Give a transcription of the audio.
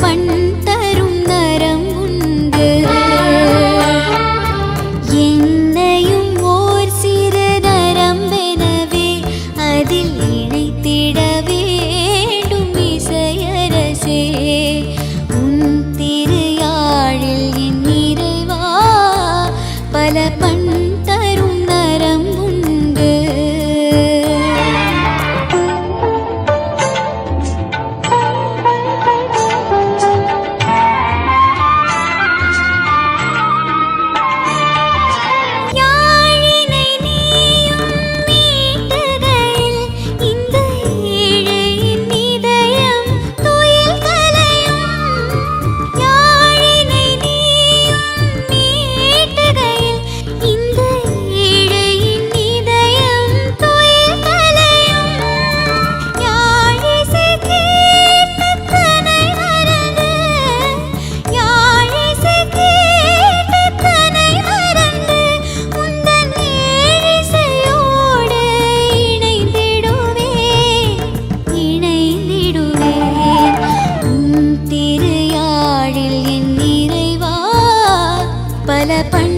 பண் தரும் நரம் உண்டு. என்னையும் ஓர் சிறு நரம்பெனவே அதில் இணைத்திட வேண்டும் இசையரசே. உன் திருயாழில் என் நிறைவா பல பண் தரும் நரம் உண்டு. யாழினை நீயும் மீட்டுகையில் இந்த ஏழையின் இதயம் துயில் கலையும். யாழினை நீயும் மீட்டுகையில் இந்த ஏழையின் இதயம் துயில் கலையும். யாழிசை கேட்டு தன்னை மறந்து, யாழிசை கேட்டு தன்னை மறந்து உந்தன் ஏழிசையோடு இணைந்திடுவேன். உன் திருயாழில் என் நிறைவா பல பண்